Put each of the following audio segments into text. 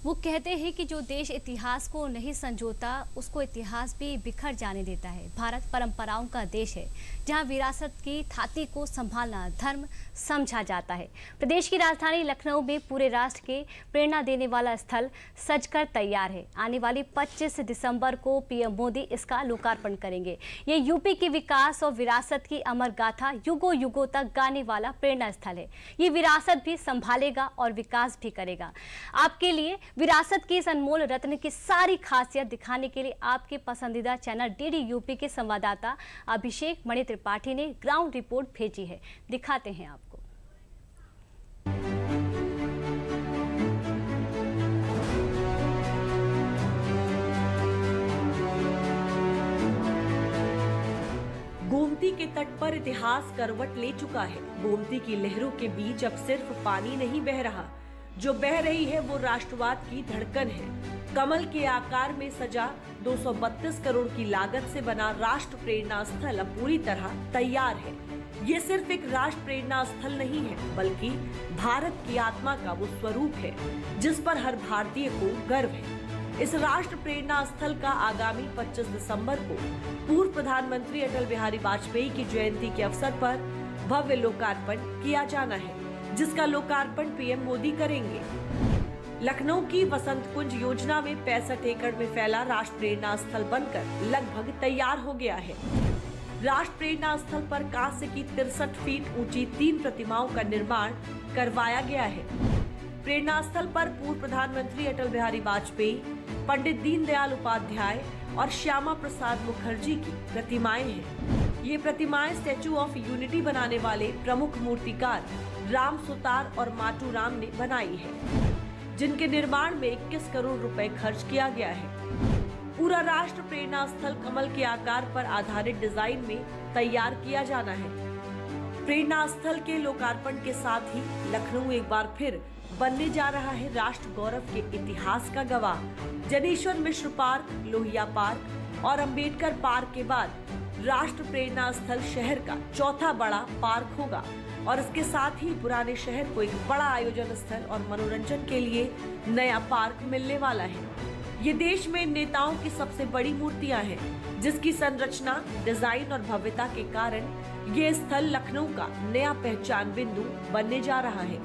वो कहते हैं कि जो देश इतिहास को नहीं संजोता उसको इतिहास भी बिखर जाने देता है। भारत परंपराओं का देश है जहां विरासत की थाती को संभालना धर्म समझा जाता है। प्रदेश की राजधानी लखनऊ में पूरे राष्ट्र के प्रेरणा देने वाला स्थल सजकर तैयार है। आने वाली 25 दिसंबर को पीएम मोदी इसका लोकार्पण करेंगे। ये यूपी के विकास और विरासत की अमर गाथा युगों युगों तक गाने वाला प्रेरणा स्थल है। ये विरासत भी संभालेगा और विकास भी करेगा। आपके लिए विरासत की इस अनमोल रत्न की सारी खासियत दिखाने के लिए आपके पसंदीदा चैनल डीडी यूपी के संवाददाता अभिषेक मणि त्रिपाठी ने ग्राउंड रिपोर्ट भेजी है। दिखाते हैं आपको। गोमती के तट पर इतिहास करवट ले चुका है। गोमती की लहरों के बीच अब सिर्फ पानी नहीं बह रहा, जो बह रही है वो राष्ट्रवाद की धड़कन है। कमल के आकार में सजा 232 करोड़ की लागत से बना राष्ट्र प्रेरणा स्थल अब पूरी तरह तैयार है। ये सिर्फ एक राष्ट्र प्रेरणा स्थल नहीं है, बल्कि भारत की आत्मा का वो स्वरूप है जिस पर हर भारतीय को गर्व है। इस राष्ट्र प्रेरणा स्थल का आगामी 25 दिसंबर को पूर्व प्रधानमंत्री अटल बिहारी वाजपेयी की जयंती के अवसर पर भव्य लोकार्पण किया जाना है, जिसका लोकार्पण पीएम मोदी करेंगे। लखनऊ की वसंत कुंज योजना में 65 एकड़ में फैला राष्ट्र प्रेरणा स्थल बनकर लगभग तैयार हो गया है। राष्ट्र प्रेरणा स्थल पर कांस्य की 63 फीट ऊंची 3 प्रतिमाओं का निर्माण करवाया गया है। प्रेरणा स्थल पर पूर्व प्रधानमंत्री अटल बिहारी वाजपेयी, पंडित दीनदयाल उपाध्याय और श्यामा प्रसाद मुखर्जी की प्रतिमाएं हैं। ये प्रतिमाएं स्टैचू ऑफ यूनिटी बनाने वाले प्रमुख मूर्तिकार राम सुतार और माटू राम ने बनाई है, जिनके निर्माण में 21 करोड़ रुपए खर्च किया गया है। पूरा राष्ट्र प्रेरणा स्थल कमल के आकार पर आधारित डिजाइन में तैयार किया जाना है। प्रेरणा स्थल के लोकार्पण के साथ ही लखनऊ एक बार फिर बनने जा रहा है राष्ट्र गौरव के इतिहास का गवाह। जनेश्वर मिश्र पार्क, लोहिया पार्क और अंबेडकर पार्क के बाद राष्ट्र प्रेरणा स्थल शहर का चौथा बड़ा पार्क होगा और इसके साथ ही पुराने शहर को एक बड़ा आयोजन स्थल और मनोरंजन के लिए नया पार्क मिलने वाला है। ये देश में नेताओं की सबसे बड़ी मूर्तियां हैं, जिसकी संरचना, डिजाइन और भव्यता के कारण ये स्थल लखनऊ का नया पहचान बिंदु बनने जा रहा है।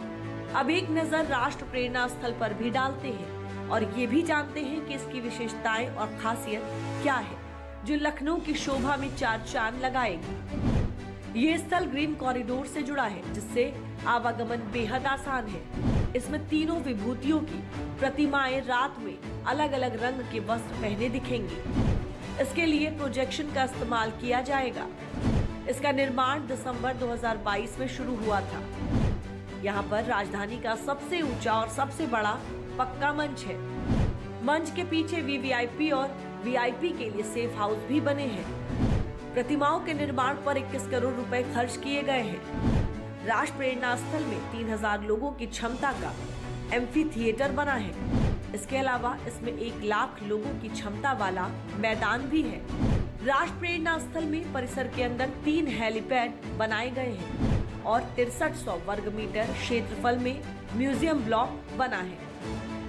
अब एक नजर राष्ट्र प्रेरणा स्थल पर भी डालते हैं और ये भी जानते हैं कि इसकी विशेषताएं और खासियत क्या है, जो लखनऊ की शोभा में 4 चांद लगाएगी। ये स्थल ग्रीन कॉरिडोर से जुड़ा है, जिससे आवागमन बेहद आसान है। इसमें तीनों विभूतियों की प्रतिमाएं रात में अलग अलग रंग के वस्त्र पहने दिखेंगी। इसके लिए प्रोजेक्शन का इस्तेमाल किया जाएगा। इसका निर्माण दिसंबर 2022 में शुरू हुआ था। यहाँ पर राजधानी का सबसे ऊंचा और सबसे बड़ा पक्का मंच है। मंच के पीछे वीवीआईपी और वीआईपी के लिए सेफ हाउस भी बने हैं। प्रतिमाओं के निर्माण पर 21 करोड़ रुपए खर्च किए गए हैं। राष्ट्र प्रेरणा स्थल में 3000 लोगों की क्षमता का एम्फी थिएटर बना है। इसके अलावा इसमें 1 लाख लोगों की क्षमता वाला मैदान भी है। राष्ट्र प्रेरणा स्थल में परिसर के अंदर 3 हेलीपैड बनाए गए हैं और 6300 वर्ग मीटर क्षेत्रफल में म्यूजियम ब्लॉक बना है।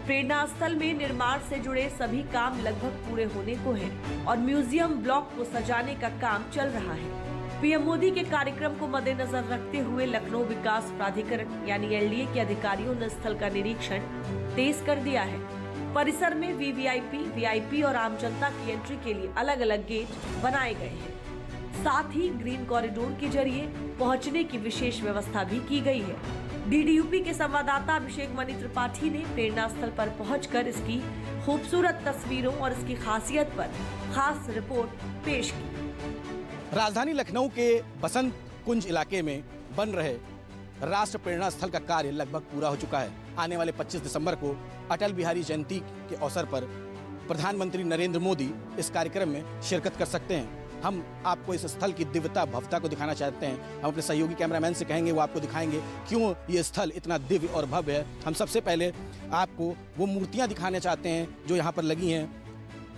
प्रेरणा स्थल में निर्माण से जुड़े सभी काम लगभग पूरे होने को हैं और म्यूजियम ब्लॉक को सजाने का काम चल रहा है। पीएम मोदी के कार्यक्रम को मद्देनजर रखते हुए लखनऊ विकास प्राधिकरण यानी एलडीए के अधिकारियों ने स्थल का निरीक्षण तेज कर दिया है। परिसर में वीवीआईपी, वीआईपी और आम जनता की एंट्री के लिए अलग अलग गेट बनाए गए हैं। साथ ही ग्रीन कॉरिडोर के जरिए पहुंचने की विशेष व्यवस्था भी की गई है। डीडीयूपी के संवाददाता अभिषेक मणि त्रिपाठी ने प्रेरणा स्थल पर पहुंचकर इसकी खूबसूरत तस्वीरों और इसकी खासियत पर खास रिपोर्ट पेश की। राजधानी लखनऊ के बसंत कुंज इलाके में बन रहे राष्ट्र प्रेरणा स्थल का कार्य लगभग पूरा हो चुका है। आने वाले 25 दिसंबर को अटल बिहारी जयंती के अवसर पर प्रधानमंत्री नरेंद्र मोदी इस कार्यक्रम में शिरकत कर सकते हैं। हम आपको इस स्थल की दिव्यता, भव्यता को दिखाना चाहते हैं। हम अपने सहयोगी कैमरामैन से कहेंगे, वो आपको दिखाएंगे क्यों ये स्थल इतना दिव्य और भव्य है। हम सबसे पहले आपको वो मूर्तियां दिखाना चाहते हैं जो यहाँ पर लगी हैं।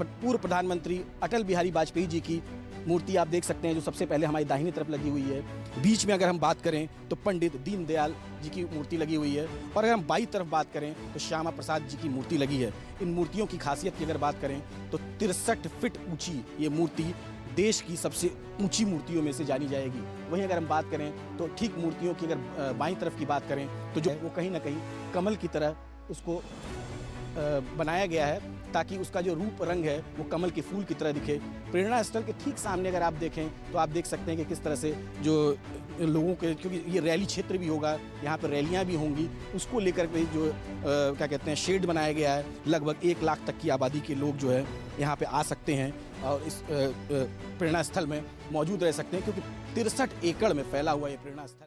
पूर्व प्रधानमंत्री अटल बिहारी वाजपेयी जी की मूर्ति आप देख सकते हैं, जो सबसे पहले हमारी दाहिनी तरफ लगी हुई है। बीच में अगर हम बात करें तो पंडित दीनदयाल जी की मूर्ति लगी हुई है, और अगर हम बाई तरफ बात करें तो श्यामा प्रसाद जी की मूर्ति लगी है। इन मूर्तियों की खासियत की अगर बात करें तो 63 फीट ऊंची ये मूर्ति देश की सबसे ऊंची मूर्तियों में से जानी जाएगी। वहीं अगर हम बात करें तो ठीक मूर्तियों की अगर बाईं तरफ की बात करें तो जो वो कहीं ना कहीं कमल की तरह उसको बनाया गया है, ताकि उसका जो रूप रंग है वो कमल के फूल की तरह दिखे। प्रेरणा स्थल के ठीक सामने अगर आप देखें तो आप देख सकते हैं कि किस तरह से जो लोगों के, क्योंकि ये रैली क्षेत्र भी होगा, यहाँ पर रैलियाँ भी होंगी, उसको लेकर के जो क्या कहते हैं शेड बनाया गया है। लगभग 1 लाख तक की आबादी के लोग जो है यहाँ पे आ सकते हैं और इस प्रेरणा स्थल में मौजूद रह सकते हैं, क्योंकि 63 एकड़ में फैला हुआ ये प्रेरणा स्थल।